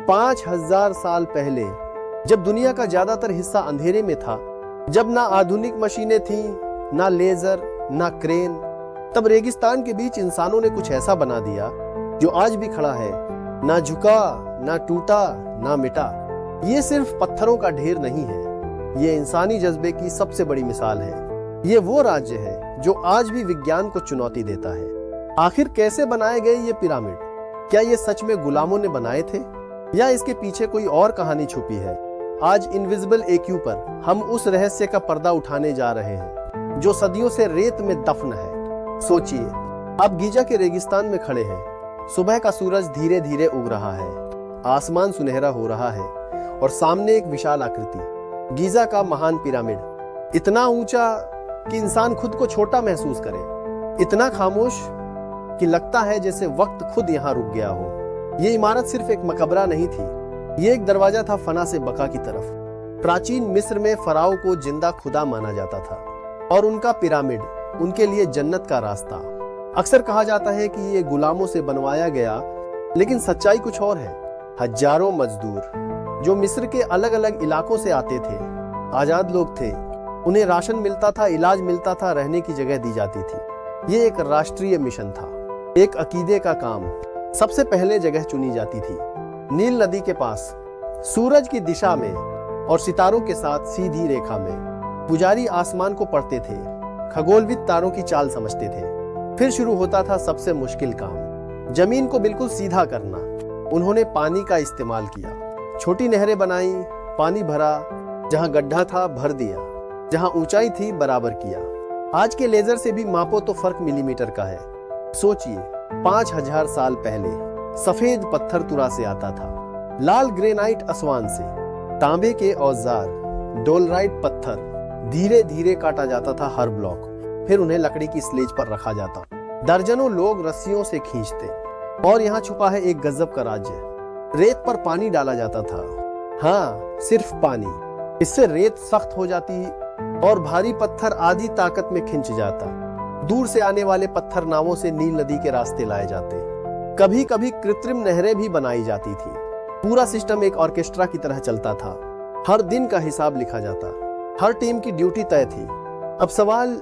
5000 साल पहले, जब दुनिया का ज्यादातर हिस्सा अंधेरे में था, जब ना आधुनिक मशीनें थीं, ना लेजर, ना क्रेन, तब रेगिस्तान के बीच इंसानों ने कुछ ऐसा बना दिया जो आज भी खड़ा है, ना झुका, ना टूटा, ना मिटा। ये सिर्फ पत्थरों का ढेर नहीं है, ये इंसानी जज्बे की सबसे बड़ी मिसाल है। ये वो राज्य है जो आज भी विज्ञान को चुनौती देता है। आखिर कैसे बनाए गए ये पिरामिड? क्या ये सच में गुलामों ने बनाए थे या इसके पीछे कोई और कहानी छुपी है? आज इनविजिबल AQ पर हम उस रहस्य का पर्दा उठाने जा रहे हैं जो सदियों से रेत में दफन है। सोचिए, आप गीजा के रेगिस्तान में खड़े हैं। सुबह का सूरज धीरे धीरे उग रहा है, आसमान सुनहरा हो रहा है और सामने एक विशाल आकृति, गीजा का महान पिरामिड, इतना ऊंचा कि इंसान खुद को छोटा महसूस करे, इतना खामोश कि लगता है जैसे वक्त खुद यहाँ रुक गया हो। ये इमारत सिर्फ एक मकबरा नहीं थी, ये एक दरवाजा था फना से बका की तरफ। प्राचीन मिस्र में फराओ को जिंदा खुदा माना जाता था और उनका पिरामिड उनके लिए जन्नत का रास्ता। अक्सर कहा जाता है कि ये गुलामों से बनवाया गया, लेकिन सच्चाई कुछ और है। हजारों मजदूर जो मिस्र के अलग अलग इलाकों से आते थे, आजाद लोग थे, उन्हें राशन मिलता था, इलाज मिलता था, रहने की जगह दी जाती थी। ये एक राष्ट्रीय मिशन था, एक अकीदे का काम। सबसे पहले जगह चुनी जाती थी नील नदी के पास, सूरज की दिशा में और सितारों के साथ सीधी रेखा में। पुजारी आसमान को पढ़ते थे, खगोलविद तारों की चाल समझते थे। फिर शुरू होता था सबसे मुश्किल काम, जमीन को बिल्कुल सीधा करना। उन्होंने पानी का इस्तेमाल किया, छोटी नहरें बनाई, पानी भरा, जहां गड्ढा था भर दिया, जहां ऊंचाई थी बराबर किया। आज के लेजर से भी मापो तो फर्क मिलीमीटर का है। सोचिए, 5000 साल पहले सफेद पत्थर तुरा से आता था, लाल ग्रेनाइट असवान से, तांबे के औजार, डोलराइट पत्थर, धीरे धीरे काटा जाता था हर ब्लॉक, फिर उन्हें लकड़ी की स्लेज पर रखा जाता। दर्जनों लोग रस्सियों से खींचते। और यहाँ छुपा है एक गजब का राज्य, रेत पर पानी डाला जाता था। हाँ, सिर्फ पानी। इससे रेत सख्त हो जाती और भारी पत्थर आधी ताकत में खिंच जाता। दूर से आने वाले पत्थर नावों से नील नदी के रास्ते लाए जाते। कभी कभी कृत्रिम नहरें भी बनाई जाती थी। पूरा सिस्टम एक ऑर्केस्ट्रा की तरह चलता था। हर दिन का हिसाब लिखा जाता, हर टीम की ड्यूटी तय थी। अब सवाल,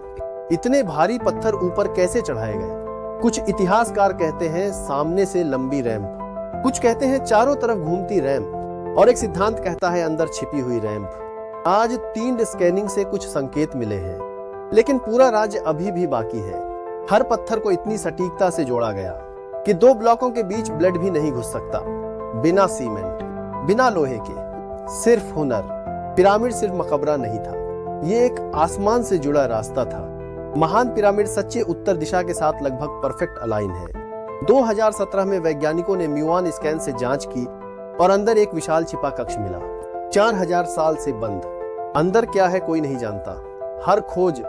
इतने भारी पत्थर ऊपर कैसे चढ़ाए गए? कुछ इतिहासकार कहते हैं सामने से लंबी रैंप, कुछ कहते हैं चारों तरफ घूमती रैंप, और एक सिद्धांत कहता है अंदर छिपी हुई रैंप। आज 3D स्कैनिंग से कुछ संकेत मिले हैं, लेकिन पूरा राज्य अभी भी बाकी है। हर पत्थर को इतनी सटीकता से जोड़ा गया कि 2 ब्लॉकों के बीच ब्लड भी नहीं घुस सकता। बिना सीमेंट, बिना लोहे के, सिर्फ हुनर। पिरामिड सिर्फ मकबरा नहीं था, ये एक आसमान से जुड़ा रास्ता था। महान पिरामिड सच्चे उत्तर दिशा के साथ लगभग परफेक्ट अलाइन है। 2017 में वैज्ञानिकों ने म्यूआन स्कैन से जांच की और अंदर एक विशाल छिपा कक्ष मिला, 4000 साल से बंद। अंदर क्या है कोई नहीं जानता। हर खोज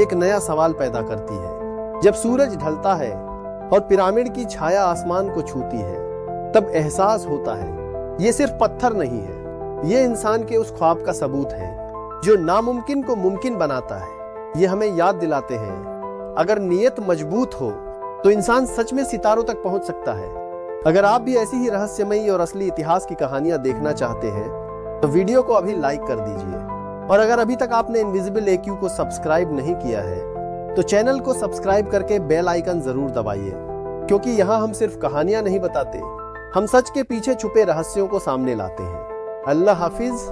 एक नया सवाल पैदा करती है। जब सूरज ढलता है और पिरामिड की छाया आसमान को छूती है, तब एहसास होता है ये सिर्फ पत्थर नहीं है, ये इंसान के उस ख्वाब का सबूत है जो नामुमकिन को मुमकिन बनाता है। ये हमें याद दिलाते हैं, अगर नीयत मजबूत हो तो इंसान सच में सितारों तक पहुंच सकता है। अगर आप भी ऐसी ही रहस्यमयी और असली इतिहास की कहानियां देखना चाहते हैं तो वीडियो को अभी लाइक कर दीजिए। और अगर अभी तक आपने इनविजिबल AQ को सब्सक्राइब नहीं किया है तो चैनल को सब्सक्राइब करके बेल आइकन जरूर दबाइए, क्योंकि यहाँ हम सिर्फ कहानियां नहीं बताते, हम सच के पीछे छुपे रहस्यों को सामने लाते हैं। अल्लाह हाफिज।